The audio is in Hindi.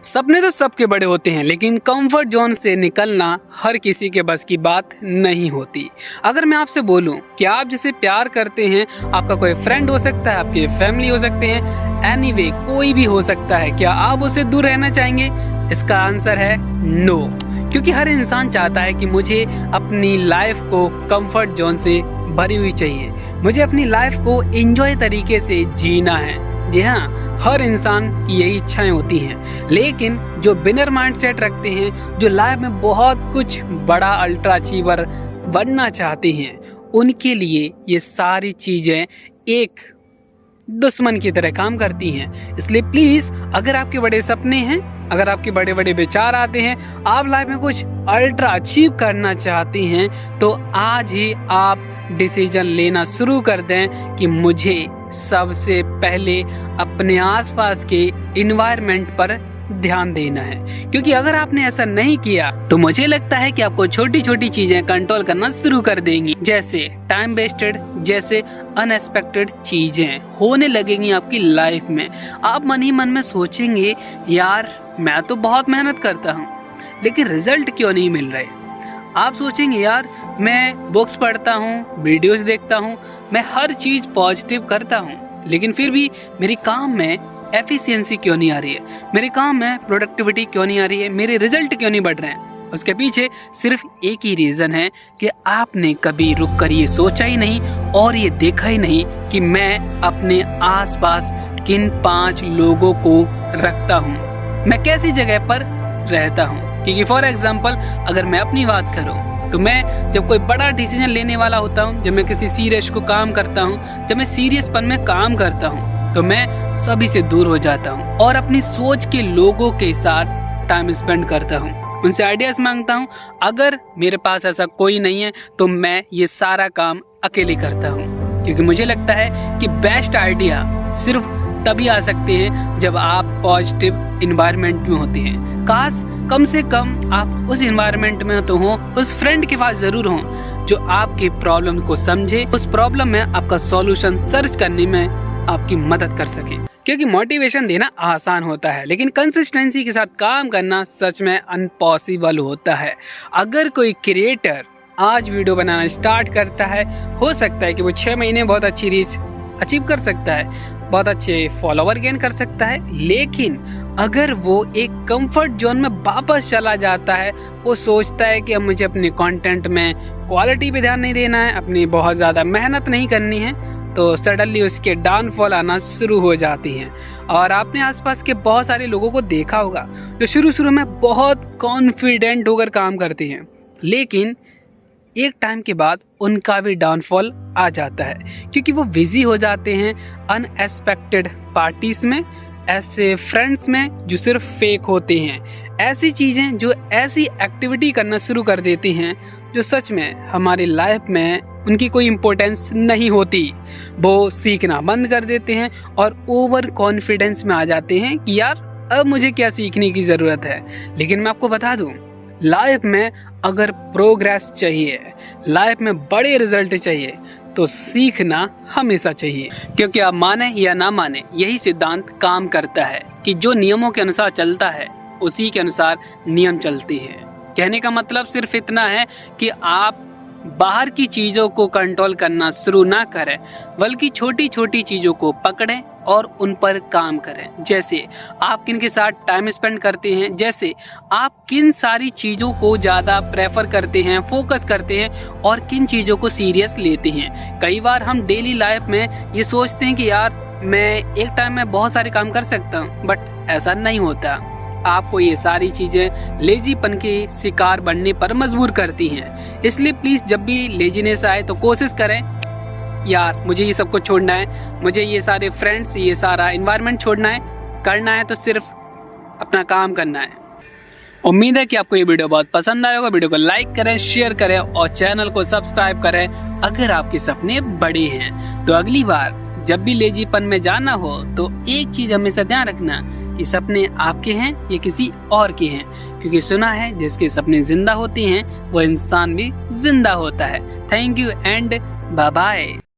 सपने तो सबके बड़े होते हैं, लेकिन कंफर्ट जोन से निकलना हर किसी के बस की बात नहीं होती। अगर मैं आपसे बोलूं कि आप जिसे प्यार करते हैं, आपका कोई फ्रेंड हो सकता है, आपके फैमिली हो सकते हैं, एनीवे कोई भी हो सकता है, क्या आप उससे दूर रहना चाहेंगे? इसका आंसर है नो। क्योंकि हर इंसान चाहता है कि मुझे अपनी लाइफ को कंफर्ट जोन से भरी हुई चाहिए, मुझे अपनी लाइफ को एंजॉय तरीके से जीना है। जी हाँ, हर इंसान की यही इच्छाएं होती हैं, लेकिन जो बिनर माइंडसेट रखते हैं, जो लाइफ में बहुत कुछ बड़ा अल्ट्रा अचीवर बनना चाहते हैं, उनके लिए ये सारी चीजें एक दुश्मन की तरह काम करती हैं। इसलिए प्लीज, अगर आपके बड़े सपने हैं, अगर आपके बड़े बड़े विचार आते हैं, आप लाइफ में कुछ अल्ट्रा अचीव करना चाहते हैं, तो आज ही आप डिसीजन लेना शुरू कर दें कि मुझे सबसे पहले अपने आसपास के इन्वायरमेंट पर ध्यान देना है। क्योंकि अगर आपने ऐसा नहीं किया तो मुझे लगता है कि आपको छोटी छोटी चीजें कंट्रोल करना शुरू कर देंगी, जैसे टाइम वेस्टेड, जैसे अनएक्सपेक्टेड चीजें होने लगेंगी आपकी लाइफ में। आप मन ही मन में सोचेंगे, यार मैं तो बहुत मेहनत करता हूँ लेकिन रिजल्ट क्यों नहीं मिल रहे। आप सोचेंगे, यार मैं बुक्स पढ़ता हूँ, वीडियोस देखता हूँ, मैं हर चीज पॉजिटिव करता हूँ, लेकिन फिर भी मेरे काम में एफिशिएंसी क्यों नहीं आ रही है, मेरे काम में प्रोडक्टिविटी क्यों नहीं आ रही है, मेरे रिजल्ट क्यों नहीं बढ़ रहे हैं। उसके पीछे सिर्फ एक ही रीजन है कि आपने कभी रुक कर ये सोचा ही नहीं और ये देखा ही नहीं कि मैं अपने आसपास किन 5 लोगों को रखता हूँ, मैं कैसी जगह पर रहता हूँ। क्योंकि फॉर एग्जाम्पल अगर मैं अपनी बात करूँ तो मैं जब कोई बड़ा डिसीजन लेने वाला होता हूँ, जब मैं किसी सीरियस को काम करता हूँ, जब मैं सीरियसपन में काम करता हूँ, तो मैं सभी से दूर हो जाता हूँ और अपनी सोच के लोगों के साथ टाइम स्पेंड करता हूँ, उनसे आइडियाज मांगता हूँ। अगर मेरे पास ऐसा कोई नहीं है तो मैं ये सारा काम अकेले करता हूँ, क्योंकि मुझे लगता है कि बेस्ट आइडिया सिर्फ तभी आ सकते हैं जब आप पॉजिटिव इन्वायरमेंट में होते हैं। काश कम से कम आप उस इन्वायरमेंट में तो हो, उस फ्रेंड के पास जरूर हो जो आपके प्रॉब्लम को समझे, उस प्रॉब्लम में आपका सॉल्यूशन सर्च करने में आपकी मदद कर सके। क्योंकि मोटिवेशन देना आसान होता है, लेकिन कंसिस्टेंसी के साथ काम करना सच में अनपॉसिबल होता है। अगर कोई क्रिएटर आज वीडियो बनाना स्टार्ट करता है, हो सकता है कि वो 6 महीने बहुत अच्छी रीच अचीव कर सकता है, बहुत अच्छे फॉलोवर गेन कर सकता है, लेकिन अगर वो एक कंफर्ट जोन में वापस चला जाता है, वो सोचता है कि अब मुझे अपने कंटेंट में क्वालिटी पे ध्यान नहीं देना है, अपनी बहुत ज़्यादा मेहनत नहीं करनी है, तो सडनली उसके डाउनफॉल आना शुरू हो जाती हैं। और आपने आसपास के बहुत सारे लोगों को देखा होगा जो शुरू में बहुत कॉन्फिडेंट होकर काम करते हैं, लेकिन एक टाइम के बाद उनका भी डाउनफॉल आ जाता है, क्योंकि वो बिजी हो जाते हैं अनएक्सपेक्टेड पार्टीज में, ऐसे फ्रेंड्स में जो सिर्फ फेक होते हैं, ऐसी चीज़ें जो ऐसी एक्टिविटी करना शुरू कर देती हैं जो सच में हमारी लाइफ में उनकी कोई इम्पोर्टेंस नहीं होती। वो सीखना बंद कर देते हैं और ओवर कॉन्फिडेंस में आ जाते हैं कि यार अब मुझे क्या सीखने की ज़रूरत है। लेकिन मैं आपको बता दूं, लाइफ में अगर प्रोग्रेस चाहिए, लाइफ में बड़े रिजल्ट चाहिए, तो सीखना हमेशा चाहिए। क्योंकि आप माने या ना माने, यही सिद्धांत काम करता है कि जो नियमों के अनुसार चलता है उसी के अनुसार नियम चलते हैं। कहने का मतलब सिर्फ इतना है कि आप बाहर की चीजों को कंट्रोल करना शुरू ना करें, बल्कि छोटी छोटी चीजों को पकड़ें और उन पर काम करें। जैसे आप किन के साथ टाइम स्पेंड करते हैं, जैसे आप किन सारी चीज़ों को ज़्यादा प्रेफर करते हैं, फोकस करते हैं और किन चीज़ों को सीरियस लेते हैं। कई बार हम डेली लाइफ में ये सोचते हैं कि यार मैं एक टाइम में बहुत सारे काम कर सकता हूँ, बट ऐसा नहीं होता। आपको ये सारी चीज़ें लेजीपन के शिकार बनने पर मजबूर करती हैं। इसलिए प्लीज़ जब भी लेजीनेस आए तो कोशिश करें, यार मुझे ये सब कुछ छोड़ना है, मुझे ये सारे फ्रेंड्स, ये सारा एनवायरनमेंट छोड़ना है, करना है तो सिर्फ अपना काम करना है। उम्मीद है कि आपको ये वीडियो बहुत पसंद आया होगा। वीडियो को लाइक करें, शेयर करें और चैनल को सब्सक्राइब करें अगर आपके सपने बड़े हैं। तो अगली बार जब भी लेजीपन में जाना हो तो एक चीज हमेशा ध्यान रखना कि सपने आपके हैं या किसी और के हैं, क्योंकि सुना है जिसके सपने जिंदा होते हैं वो इंसान भी जिंदा होता है। Thank you and bye bye.